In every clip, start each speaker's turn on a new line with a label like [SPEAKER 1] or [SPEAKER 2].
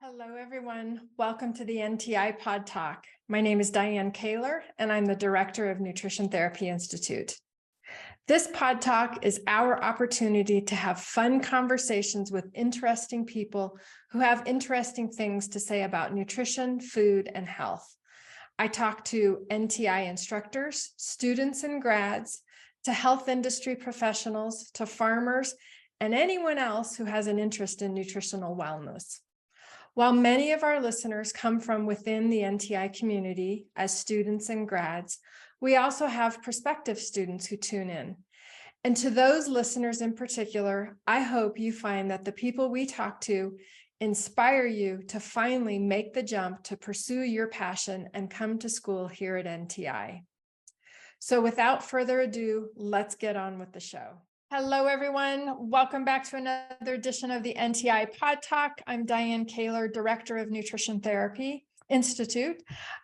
[SPEAKER 1] Hello, everyone. Welcome to the NTI PodTalk. My name is Dianne Kaler, and I'm the Director of Nutrition Therapy Institute. This PodTalk is our opportunity to have fun conversations with interesting people who have interesting things to say about nutrition, food, and health. I talk to NTI instructors, students and grads, to health industry professionals, to farmers, and anyone else who has an interest in nutritional wellness. While many of our listeners come from within the NTI community as students and grads, we also have prospective students who tune in. And to those listeners in particular, I hope you find that the people we talk to inspire you to finally make the jump to pursue your passion and come to school here at NTI. So without further ado, let's get on with the show. Hello, everyone. Welcome back to another edition of the NTI PodTalk. I'm Dianne Kaler, Director of Nutrition Therapy Institute.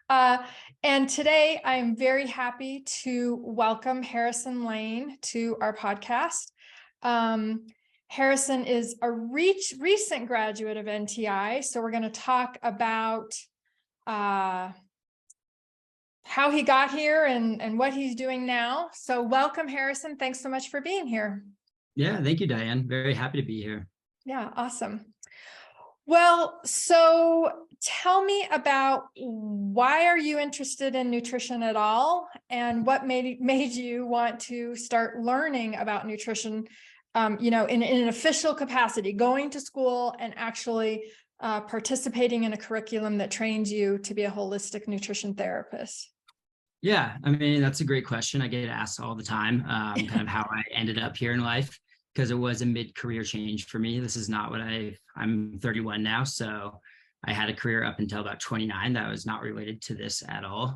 [SPEAKER 1] And today I am very happy to welcome Harrison Laine to our podcast. Harrison is a recent graduate of NTI, so we're going to talk about how he got here and what he's doing now. So welcome, Harrison. Thanks so much for being here.
[SPEAKER 2] Yeah, thank you, Dianne. Very happy to be here.
[SPEAKER 1] Yeah, awesome. Well, so tell me about why are you interested in nutrition at all? And what made you want to start learning about nutrition, in an official capacity, going to school and actually participating in a curriculum that trains you to be a holistic nutrition therapist?
[SPEAKER 2] Yeah, I mean, that's a great question. I get asked all the time, kind of how I ended up here in life, because it was a mid-career change for me. This is not what I'm 31 now, so I had a career up until about 29 that was not related to this at all.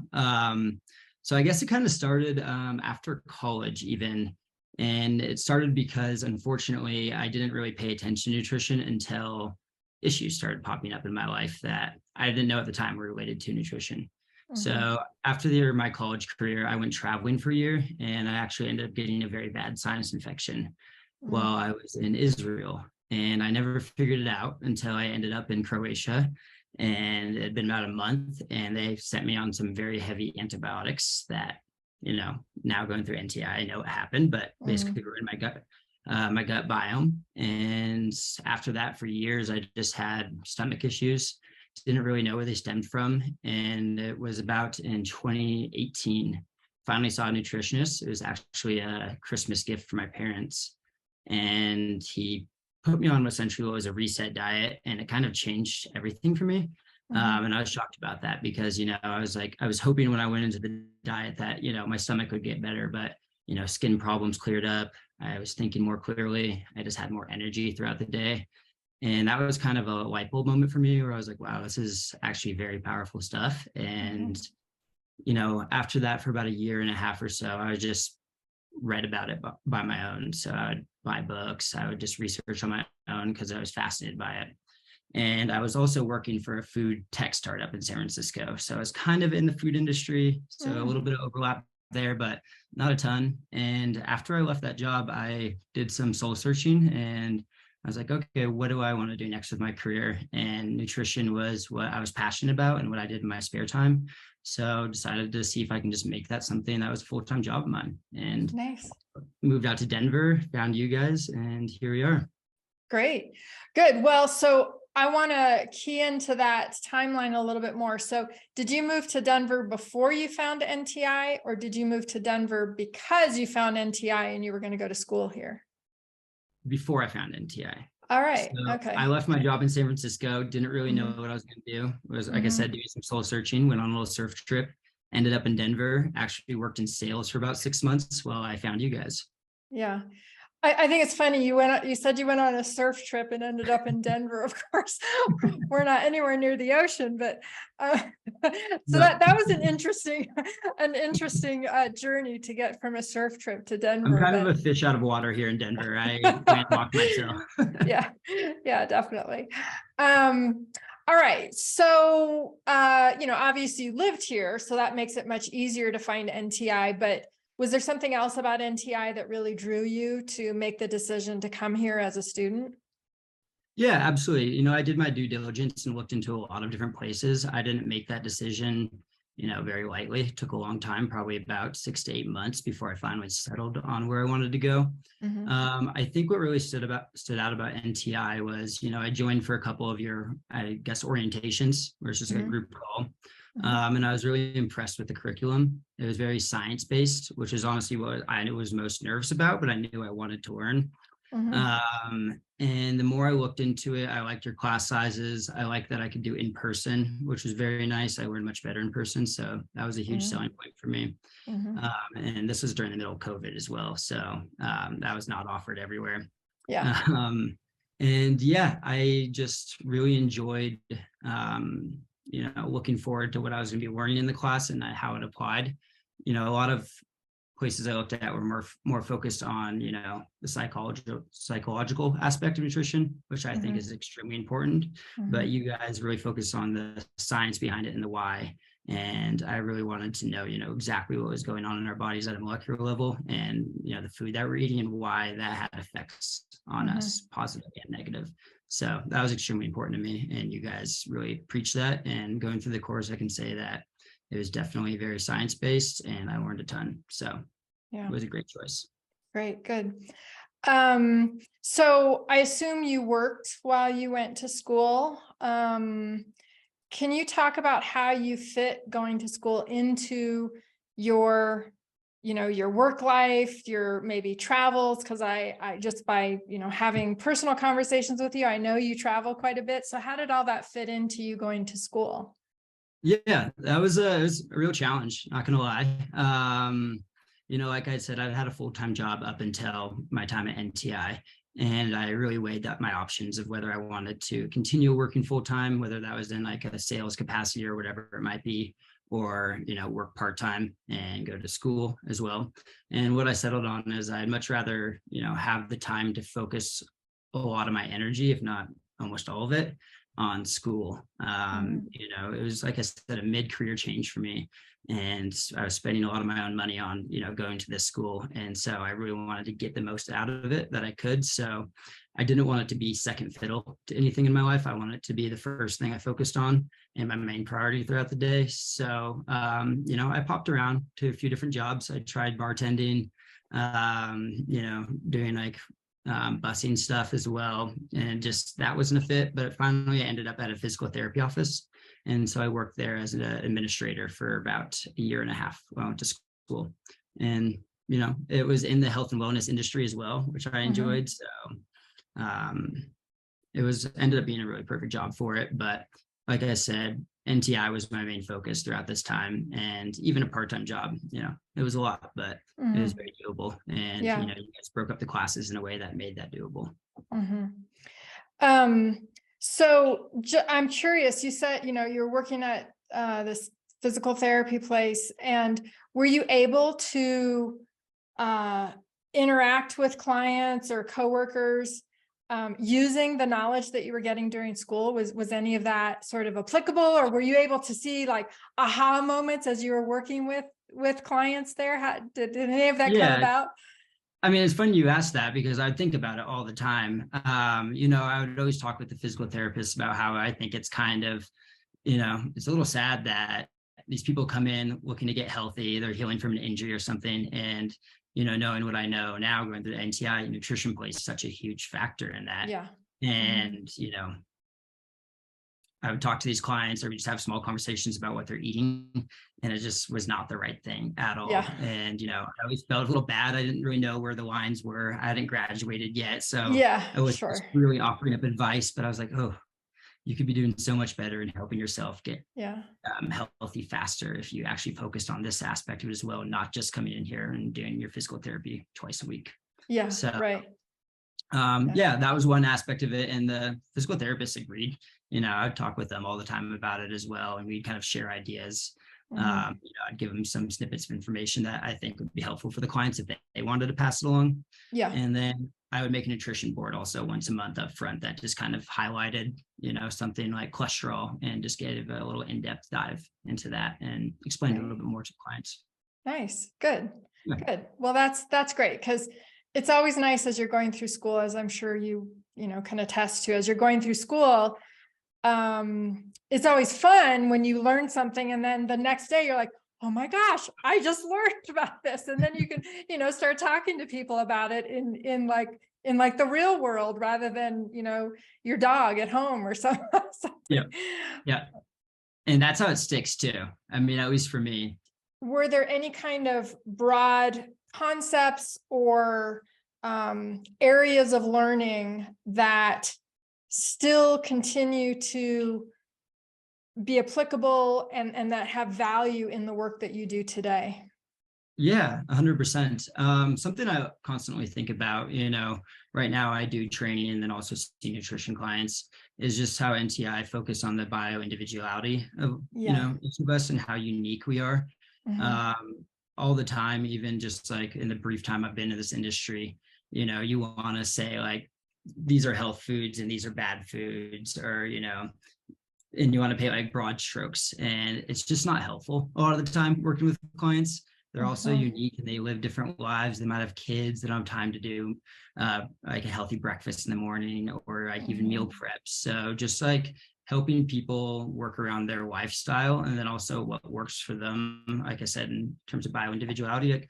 [SPEAKER 2] So I guess it kind of started after college even, and it started because unfortunately I didn't really pay attention to nutrition until issues started popping up in my life that I didn't know at the time were related to nutrition. Mm-hmm. So after the year of my college career, I went traveling for a year, and I actually ended up getting a very bad sinus infection while I was in Israel. And I never figured it out until I ended up in Croatia, and it had been about a month, and they sent me on some very heavy antibiotics that, now going through NTI, I know what happened, but basically were in my gut biome. And after that, for years, I just had stomach issues. Didn't really know where they stemmed from. And it was about in 2018, finally saw a nutritionist. It was actually a Christmas gift for my parents. And he put me on essentially what was a reset diet, and it kind of changed everything for me. And I was shocked about that because, I was hoping when I went into the diet that, my stomach would get better, but, skin problems cleared up. I was thinking more clearly. I just had more energy throughout the day. And that was kind of a light bulb moment for me where I was like, wow, this is actually very powerful stuff. And, after that, for about a year and a half or so, I just read about it by my own. So I would buy books. I would just research on my own because I was fascinated by it. And I was also working for a food tech startup in San Francisco. So I was kind of in the food industry. So a little bit of overlap there, but not a ton. And after I left that job, I did some soul searching, and I was like, okay, what do I want to do next with my career? And nutrition was what I was passionate about and what I did in my spare time. So decided to see if I can just make that something that was a full-time job of mine. And
[SPEAKER 1] nice.
[SPEAKER 2] Moved out to Denver, found you guys, and here we are.
[SPEAKER 1] Great. Good. Well, so I want to key into that timeline a little bit more. So did you move to Denver before you found NTI, or did you move to Denver because you found NTI and you were going to go to school here?
[SPEAKER 2] Before I found NTI.
[SPEAKER 1] All right.
[SPEAKER 2] So
[SPEAKER 1] okay.
[SPEAKER 2] I left my job in San Francisco, didn't really know what I was going to do. It was, like I said, doing some soul searching, went on a little surf trip, ended up in Denver, actually worked in sales for about 6 months while I found you guys.
[SPEAKER 1] Yeah. I think it's funny. You said you went on a surf trip and ended up in Denver. Of course, we're not anywhere near the ocean, but so that was an interesting journey to get from a surf trip to Denver.
[SPEAKER 2] I'm kind of a fish out of water here in Denver. I landlocked myself.
[SPEAKER 1] Yeah, definitely. All right. So, obviously you lived here, so that makes it much easier to find NTI, but was there something else about NTI that really drew you to make the decision to come here as a student?
[SPEAKER 2] Yeah, absolutely. I did my due diligence and looked into a lot of different places. I didn't make that decision, very lightly. It took a long time, probably about 6 to 8 months before I finally settled on where I wanted to go.
[SPEAKER 1] Mhm.
[SPEAKER 2] I think what really stood out about NTI was, I joined for a couple of your, I guess, orientations, where it's just like a
[SPEAKER 1] Mhm.
[SPEAKER 2] group call.
[SPEAKER 1] Mhm.
[SPEAKER 2] And I was really impressed with the curriculum. It was very science-based, which is honestly what I was most nervous about, but I knew I wanted to learn.
[SPEAKER 1] Mhm.
[SPEAKER 2] And the more I looked into it, I liked your class sizes. I liked that I could do in person, which was very nice. I learned much better in person. So that was a huge
[SPEAKER 1] Mhm.
[SPEAKER 2] selling point for me.
[SPEAKER 1] Mhm.
[SPEAKER 2] And this was during the middle of COVID as well. So that was not offered everywhere.
[SPEAKER 1] Yeah.
[SPEAKER 2] Um, and yeah, I just really enjoyed, looking forward to what I was going to be learning in the class and how it applied. A lot of places I looked at were more focused on, the psychological aspect of nutrition, which I think
[SPEAKER 1] Mhm.
[SPEAKER 2] is extremely important. But
[SPEAKER 1] Mhm.
[SPEAKER 2] you guys really focus on the science behind it and the why. And I really wanted to know, exactly what was going on in our bodies at a molecular level, and the food that we're eating and why that had effects on
[SPEAKER 1] Mhm.
[SPEAKER 2] us, positive and negative. So that was extremely important to me, and you guys really preach that. And going through the course, I can say that it was definitely very science-based, and I learned a ton. So
[SPEAKER 1] Yeah.
[SPEAKER 2] it was a great choice.
[SPEAKER 1] Great. Good. So I assume you worked while you went to school. Can you talk about how you fit going to school into your, your work life, your maybe travels? Because I just by, having personal conversations with you, I know you travel quite a bit. So how did all that fit into you going to school?
[SPEAKER 2] Yeah, it was a real challenge, not gonna lie. Like I said, I've had a full-time job up until my time at NTI, and I really weighed up my options of whether I wanted to continue working full-time, whether that was in like a sales capacity or whatever it might be, or work part-time and go to school as well. And what I settled on is I'd much rather have the time to focus a lot of my energy, if not almost all of it, on school.
[SPEAKER 1] Mhm.
[SPEAKER 2] It was, like I said, a mid-career change for me. And I was spending a lot of my own money on, going to this school. And so I really wanted to get the most out of it that I could. So I didn't want it to be second fiddle to anything in my life. I wanted it to be the first thing I focused on and my main priority throughout the day. So, I popped around to a few different jobs. I tried bartending, doing like busing stuff as well. And just that wasn't a fit. But finally, I ended up at a physical therapy office. And so I worked there as an administrator for about a year and a half while I went to school. And, it was in the health and wellness industry as well, which I
[SPEAKER 1] Mhm.
[SPEAKER 2] enjoyed. So um, it was ended up being a really perfect job for it. But like I said, NTI was my main focus throughout this time, and even a part-time job. It was a lot, but it was
[SPEAKER 1] Mhm.
[SPEAKER 2] very doable. And
[SPEAKER 1] Yeah.
[SPEAKER 2] you guys broke up the classes in a way that made that doable.
[SPEAKER 1] Mhm. Um, so I'm curious, you said, you're working at this physical therapy place, and were you able to uh, interact with clients or coworkers using the knowledge that you were getting during school? Was any of that sort of applicable, or were you able to see like aha moments as you were working with clients there? Did any of that come
[SPEAKER 2] Yeah,
[SPEAKER 1] about?
[SPEAKER 2] I mean, it's funny you asked that because I think about it all the time. I would always talk with the physical therapist about how I think it's kind of, it's a little sad that these people come in looking to get healthy, they're healing from an injury or something. And, knowing what I know now going through the NTI, nutrition plays such a huge factor in that.
[SPEAKER 1] Yeah. Hmm.
[SPEAKER 2] And, I would talk to these clients or we just have small conversations about what they're eating. And it just was not the right thing at all.
[SPEAKER 1] Yeah.
[SPEAKER 2] And, I always felt a little bad. I didn't really know where the lines were. I hadn't graduated yet. So
[SPEAKER 1] Yeah.
[SPEAKER 2] I was
[SPEAKER 1] Sure.
[SPEAKER 2] just really offering up advice, but I was like, oh, you could be doing so much better in helping yourself get
[SPEAKER 1] Yeah.
[SPEAKER 2] healthy faster if you actually focused on this aspect of it as well, not just coming in here and doing your physical therapy twice a week.
[SPEAKER 1] Yeah.
[SPEAKER 2] So
[SPEAKER 1] Right. Yeah.
[SPEAKER 2] yeah, that was one aspect of it. And the physical therapist agreed. I'd talk with them all the time about it as well. And we'd kind of share ideas.
[SPEAKER 1] Hmm.
[SPEAKER 2] I'd give them some snippets of information that I think would be helpful for the clients if they wanted to pass it along.
[SPEAKER 1] Yeah.
[SPEAKER 2] And then I would make a nutrition board also once a month up front that just kind of highlighted, something like cholesterol and just gave a little in-depth dive into that and explained a little
[SPEAKER 1] Right.
[SPEAKER 2] bit more to clients.
[SPEAKER 1] Nice. Good.
[SPEAKER 2] Yeah.
[SPEAKER 1] Good. Well, that's great because it's always nice as you're going through school, as I'm sure you can attest to, as you're going through school, it's always fun when you learn something and then the next day you're like, oh my gosh, I just learned about this. And then you can, start talking to people about it in like the real world rather than, your dog at home or something.
[SPEAKER 2] Yeah. Yeah. And that's how it sticks too. I mean, at least for me.
[SPEAKER 1] Were there any kind of broad concepts or areas of learning that still continue to be applicable and that have value in the work that you do today?
[SPEAKER 2] Yeah, 100%. Something I constantly think about, right now I do training and then also see nutrition clients, is just how NTI focus on the bio individuality of, each of us and how unique we are. All the time, even just like in the brief time I've been in this industry, you want to say like, these are health foods and these are bad foods, or, and you want to pay like broad strokes, and it's just not helpful a lot of the time working with clients. They're also unique and they live different lives. They might have kids that don't have time to do like a healthy breakfast in the morning, or like even meal prep. So just like helping people work around their lifestyle, and then also what works for them. Like I said, in terms of bio individuality, like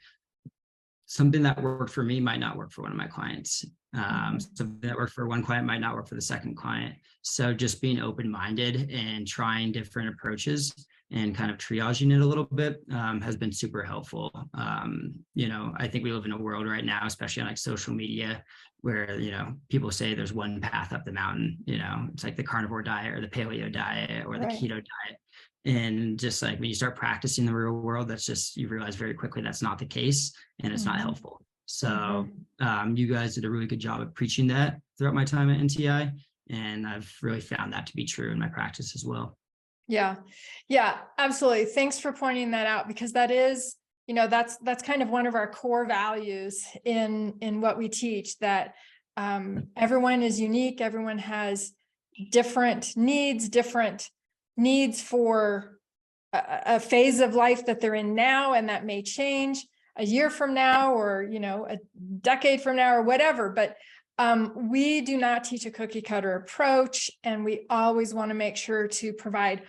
[SPEAKER 2] something that worked for me might not work for one of my clients. Something that worked for one client might not work for the second client. So just being open-minded and trying different approaches and kind of triaging it a little bit has been super helpful. I think we live in a world right now, especially on like social media, where, people say there's one path up the mountain, it's like the carnivore diet or the paleo diet or the keto diet. And just like when you start practicing the real world, you realize very quickly that's not the case, and it's not helpful. So you guys did a really good job of preaching that throughout my time at NTI. And I've really found that to be true in my practice as well.
[SPEAKER 1] Yeah. Yeah, absolutely. Thanks for pointing that out, because that is, that's kind of one of our core values in what we teach, that everyone is unique. Everyone has different needs for a phase of life that they're in now, and that may change a year from now, or, a decade from now, or whatever. But we do not teach a cookie cutter approach, and we always want to make sure to provide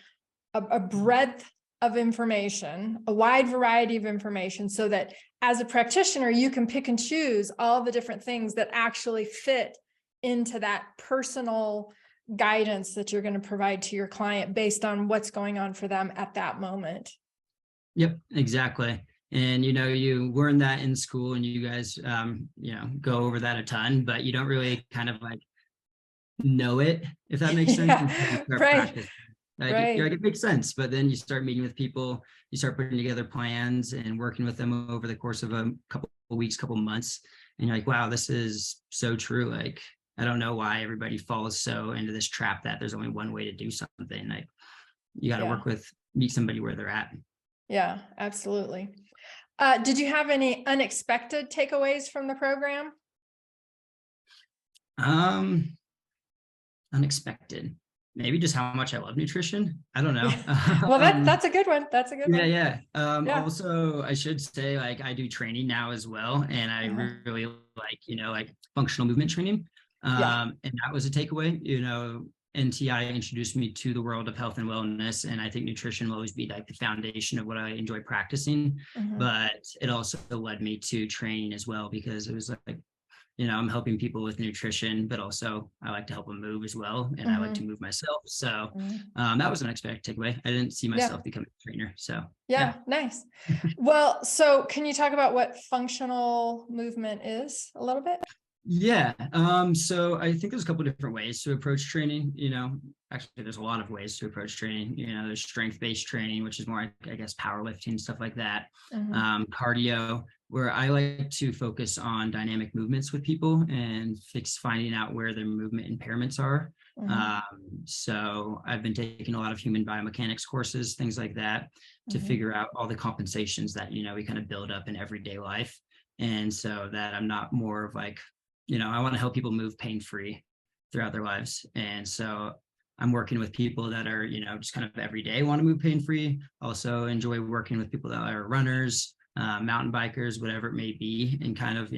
[SPEAKER 1] a breadth of information, a wide variety of information, so that as a practitioner, you can pick and choose all the different things that actually fit into that personal guidance that you're going to provide to your client based on what's going on for them at that moment.
[SPEAKER 2] Yep, exactly. And, you learn that in school, and you guys, go over that a ton, but you don't really kind of like know it, if that makes sense.
[SPEAKER 1] Right.
[SPEAKER 2] You're like, it makes sense. But then you start meeting with people, you start putting together plans and working with them over the course of a couple of weeks, couple of months. And you're like, wow, this is so true. Like, I don't know why everybody falls so into this trap that there's only one way to do something. Like, you got to meet somebody where they're at.
[SPEAKER 1] Yeah, absolutely. Did you have any unexpected takeaways from the program?
[SPEAKER 2] Unexpected. Maybe just how much I love nutrition. I don't know.
[SPEAKER 1] Well, that's a good one. That's a good one.
[SPEAKER 2] Yeah. Also, I should say, like, I do training now as well, and I really like functional movement training. And that was a takeaway. NTI introduced me to the world of health and wellness, and I think nutrition will always be like the foundation of what I enjoy practicing. But it also led me to training as well, because it was like, I'm helping people with nutrition, but also I like to help them move as well. And I like to move myself. So that was an unexpected takeaway. I didn't see myself becoming a trainer. So
[SPEAKER 1] yeah. Nice. Well, so can you talk about what functional movement is a little bit?
[SPEAKER 2] Yeah. So I think there's a couple of different ways to approach training. Actually, there's a lot of ways to approach training. There's strength-based training, which is more, I guess, powerlifting, stuff like that. Cardio, where I like to focus on dynamic movements with people and finding out where their movement impairments are. So I've been taking a lot of human biomechanics courses, things like that, to figure out all the compensations that, we kind of build up in everyday life. And so that I'm not more of like, I want to help people move pain-free throughout their lives. And so I'm working with people that are, just kind of every day want to move pain-free. Also enjoy working with people that are runners, mountain bikers, whatever it may be, and kind of,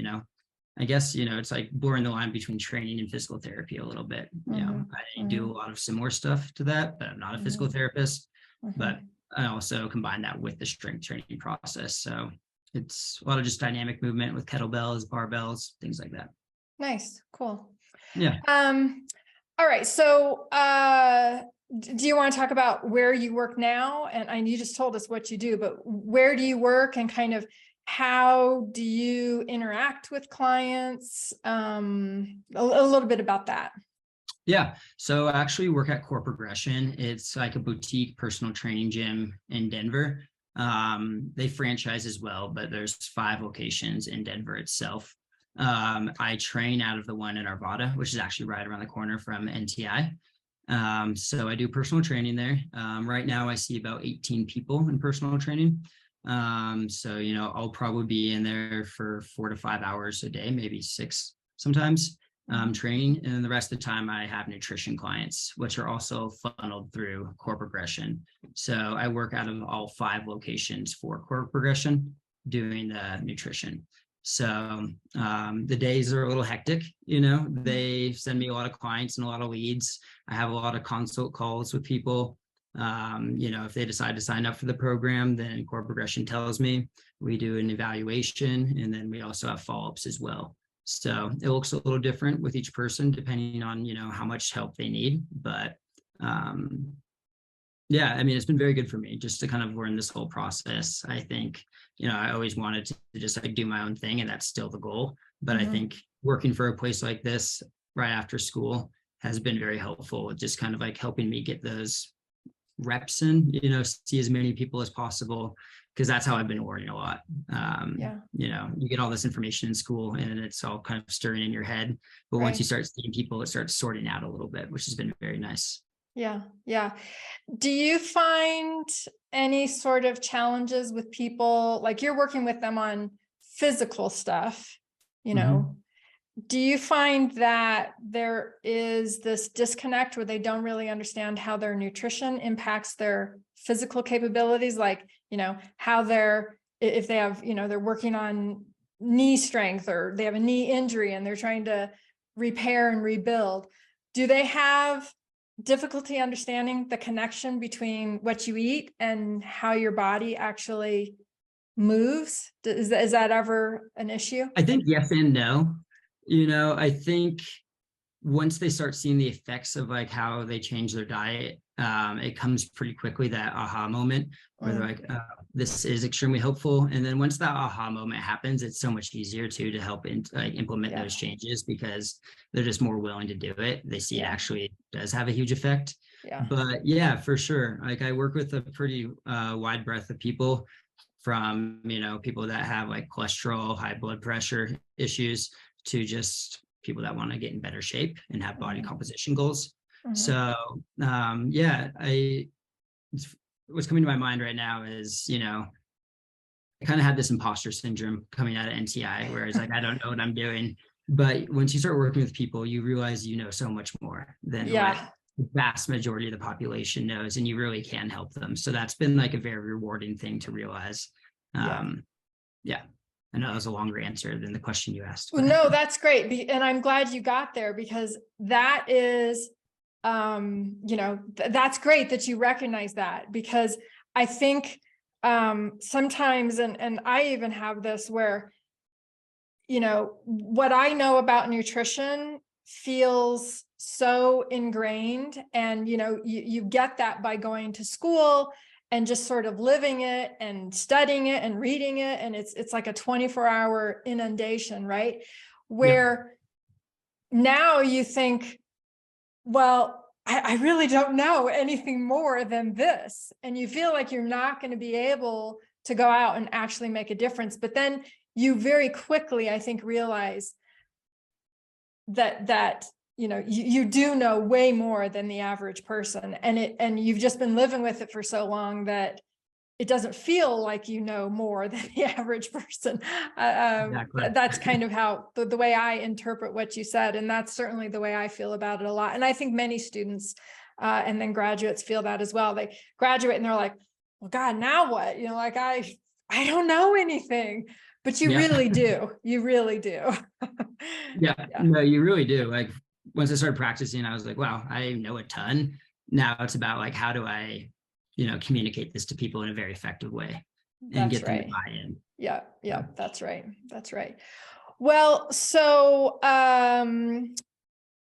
[SPEAKER 2] I guess, it's like blurring the line between training and physical therapy a little bit. I do a lot of similar stuff to that, but I'm not a physical therapist, but I also combine that with the strength training process. So it's a lot of just dynamic movement with kettlebells, barbells, things like that.
[SPEAKER 1] Nice. Cool.
[SPEAKER 2] Yeah.
[SPEAKER 1] All right. So, do you want to talk about where you work now? And you just told us what you do, but where do you work and kind of how do you interact with clients? A little bit about that.
[SPEAKER 2] Yeah. So I actually work at Core Progression. It's like a boutique personal training gym in Denver. They franchise as well, but there's 5 locations in Denver itself. I train out of the one in Arvada, which is actually right around the corner from NTI. So I do personal training there. Right now I see about 18 people in personal training. So, I'll probably be in there for 4 to 5 hours a day, maybe 6 sometimes, training. And then the rest of the time I have nutrition clients, which are also funneled through Core Progression. So I work out of all 5 locations for Core Progression doing the nutrition. So the days are a little hectic, they send me a lot of clients and a lot of leads. I have a lot of consult calls with people. If they decide to sign up for the program, then Core Progression tells me. We do an evaluation, and then we also have follow-ups as well. So it looks a little different with each person depending on, how much help they need. But yeah, it's been very good for me just to kind of learn this whole process. I think, I always wanted to just like do my own thing, and that's still the goal. But I think working for a place like this right after school has been very helpful, just kind of like helping me get those reps in, see as many people as possible, because that's how I've been learning a lot. You get all this information in school and it's all kind of stirring in your head. But once you start seeing people, it starts sorting out a little bit, which has been very nice. Yeah.
[SPEAKER 1] Yeah. Do you find any sort of challenges with people, like you're working with them on physical stuff, do you find that there is this disconnect where they don't really understand how their nutrition impacts their physical capabilities? Like, how if they have, they're working on knee strength or they have a knee injury and they're trying to repair and rebuild. Do they have difficulty understanding the connection between what you eat and how your body actually moves? Is that ever an issue?
[SPEAKER 2] I think yes and no. I think once they start seeing the effects of like how they change their diet, it comes pretty quickly, that aha moment where they're like, this is extremely helpful. And then once that aha moment happens, it's so much easier to help implement those changes, because they're just more willing to do it. They see it actually does have a huge effect. But yeah, for sure. Like I work with a pretty wide breadth of people, from, people that have like cholesterol, high blood pressure issues, to just people that want to get in better shape and have body composition goals. So what's coming to my mind right now is, I kind of had this imposter syndrome coming out of NTI, where it's like, I don't know what I'm doing. But once you start working with people, you realize you know so much more than what the vast majority of the population knows, and you really can help them. So that's been like a very rewarding thing to realize. I know that was a longer answer than the question you asked.
[SPEAKER 1] Well, no, that's great. And I'm glad you got there, because that is, that's great that you recognize that, because I think sometimes, and I even have this where, what I know about nutrition feels so ingrained, and, you get that by going to school and just sort of living it and studying it and reading it. And it's like a 24-hour inundation, right? Where now you think, well, I really don't know anything more than this. And you feel like you're not going to be able to go out and actually make a difference. But then you very quickly, I think, realize that you do know way more than the average person, and you've just been living with it for so long that it doesn't feel like you know more than the average person. Exactly. That's kind of how the way I interpret what you said, and that's certainly the way I feel about it a lot. And I think many students and then graduates feel that as well. They graduate and they're like, well, God, now what? Like I don't know anything. but you really do. You really do.
[SPEAKER 2] Yeah, no, you really do. Like once I started practicing, I was like, wow, I know a ton. Now it's about like, how do I, communicate this to people in a very effective way and get them to buy in.
[SPEAKER 1] Yeah. That's right. That's right. Well, so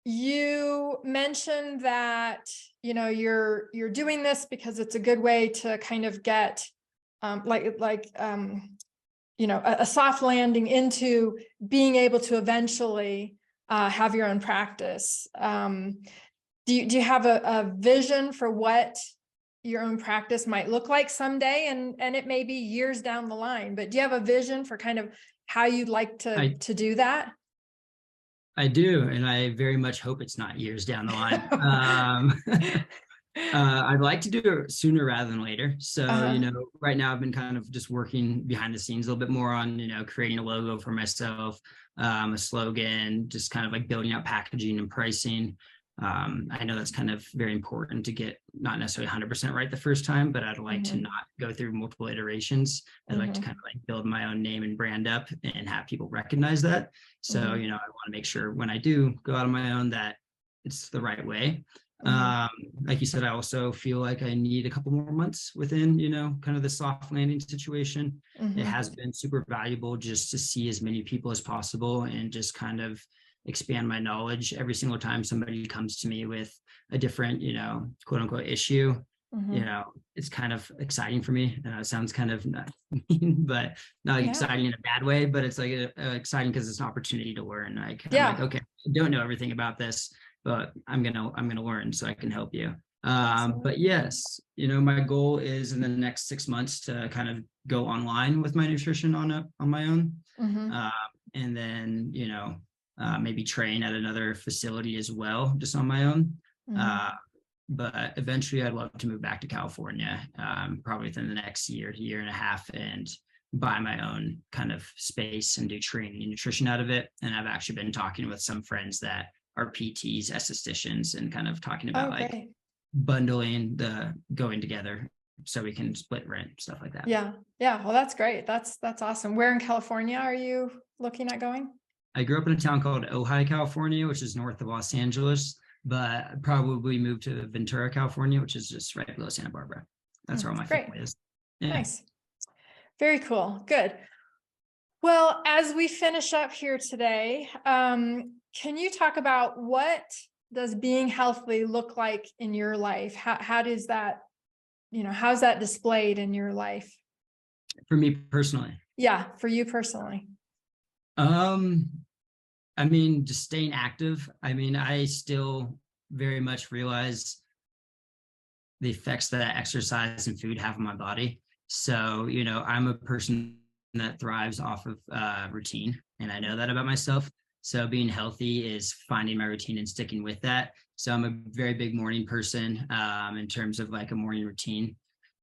[SPEAKER 1] you mentioned that, you're doing this because it's a good way to kind of get a soft landing into being able to eventually have your own practice. Do you have a vision for what your own practice might look like someday? And it may be years down the line, but do you have a vision for kind of how you'd like to do that?
[SPEAKER 2] I do, and I very much hope it's not years down the line. I'd like to do it sooner rather than later. So, right now I've been kind of just working behind the scenes a little bit more on, creating a logo for myself, a slogan, just kind of like building out packaging and pricing. I know that's kind of very important to get not necessarily 100% right the first time, but I'd like to not go through multiple iterations. I'd like to kind of like build my own name and brand up and have people recognize that. So, I want to make sure when I do go out on my own that it's the right way. Like you said, I also feel like I need a couple more months within, kind of the soft landing situation. It has been super valuable just to see as many people as possible and just kind of expand my knowledge every single time somebody comes to me with a different, quote unquote issue. It's kind of exciting for me. It sounds kind of not mean, but not exciting in a bad way, but it's like exciting because it's an opportunity to learn. I'm like, okay, I don't know everything about this, but I'm gonna learn so I can help you. But yes, my goal is in the next 6 months to kind of go online with my nutrition on my own, and then maybe train at another facility as well, just on my own. But eventually, I'd love to move back to California, probably within the next year and a half, and buy my own kind of space and do training and nutrition out of it. And I've actually been talking with some friends that are PTs, estheticians, and kind of talking about bundling the going together so we can split rent, stuff like that.
[SPEAKER 1] Yeah. Well, that's great. That's awesome. Where in California are you looking at going?
[SPEAKER 2] I grew up in a town called Ojai, California, which is north of Los Angeles, but probably moved to Ventura, California, which is just right below Santa Barbara. That's where all my family is. Yeah.
[SPEAKER 1] Nice. Very cool. Good. Well, as we finish up here today, can you talk about what does being healthy look like in your life? How does that, how's that displayed in your life?
[SPEAKER 2] For me personally?
[SPEAKER 1] Yeah, for you personally.
[SPEAKER 2] Just staying active. I still very much realize the effects that exercise and food have on my body. So, I'm a person that thrives off of routine, and I know that about myself. So being healthy is finding my routine and sticking with that. So I'm a very big morning person in terms of like a morning routine.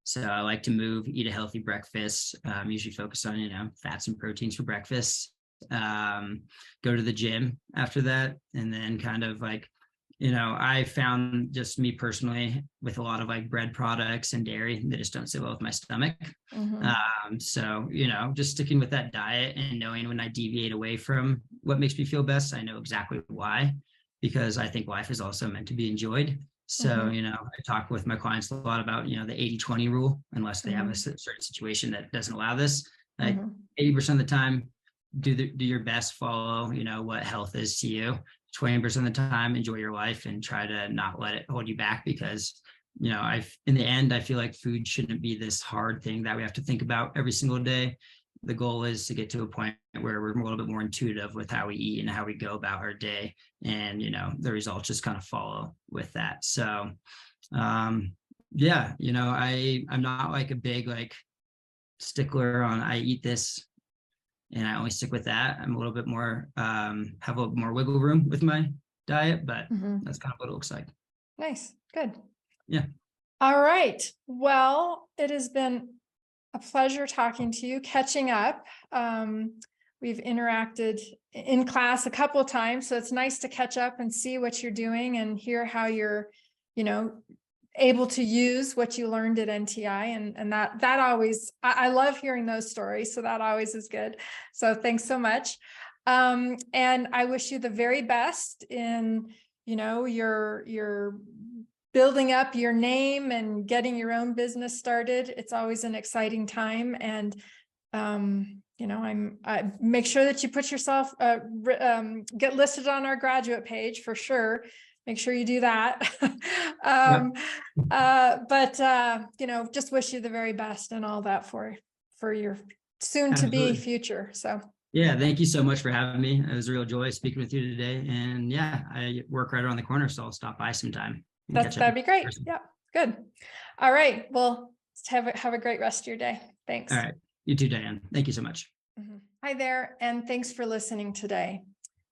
[SPEAKER 2] So I like to move, eat a healthy breakfast, usually focus on, fats and proteins for breakfast, go to the gym after that. And then kind of like, I found just me personally with a lot of like bread products and dairy that just don't sit well with my stomach. So, just sticking with that diet and knowing when I deviate away from what makes me feel best, I know exactly why, because I think life is also meant to be enjoyed. So, I talk with my clients a lot about, the 80-20 rule, unless they have a certain situation that doesn't allow this. Like 80% of the time, do your best, follow, what health is to you. 20% of the time, enjoy your life and try to not let it hold you back, because, in the end, I feel like food shouldn't be this hard thing that we have to think about every single day. The goal is to get to a point where we're a little bit more intuitive with how we eat and how we go about our day. And, the results just kind of follow with that. So, I'm not like a big, like stickler on, I eat this and I only stick with that. I'm a little bit more, have a little more wiggle room with my diet, but that's kind of what it looks like.
[SPEAKER 1] Nice. Good.
[SPEAKER 2] Yeah.
[SPEAKER 1] All right. Well, it has been a pleasure talking to you, catching up. We've interacted in class a couple of times, so it's nice to catch up and see what you're doing and hear how you're, able to use what you learned at NTI, and that always, I love hearing those stories. So that always is good. So thanks so much. And I wish you the very best in, your building up your name and getting your own business started. It's always an exciting time. And, I make sure that you put yourself, get listed on our graduate page for sure. Make sure you do that. Just wish you the very best and all that for your soon to be future. So.
[SPEAKER 2] Yeah, thank you so much for having me. It was a real joy speaking with you today. And yeah, I work right around the corner, so I'll stop by sometime.
[SPEAKER 1] That'd be great. Yeah, good. All right. Well, have a great rest of your day. Thanks.
[SPEAKER 2] All right. You too, Diane. Thank you so much.
[SPEAKER 1] Hi there, and thanks for listening today.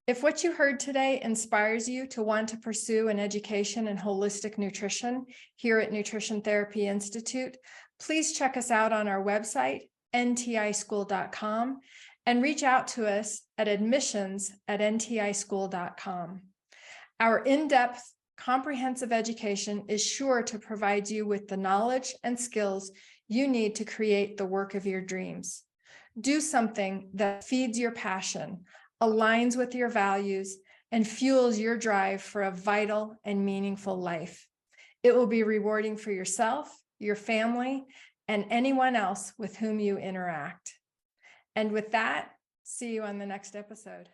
[SPEAKER 1] If what you heard today inspires you to want to pursue an education in holistic nutrition here at Nutrition Therapy Institute, please check us out on our website, ntischool.com, and reach out to us at admissions@ntischool.com. Our in-depth, comprehensive education is sure to provide you with the knowledge and skills you need to create the work of your dreams. Do something that feeds your passion, aligns with your values, and fuels your drive for a vital and meaningful life. It will be rewarding for yourself, your family, and anyone else with whom you interact. And with that, see you on the next episode.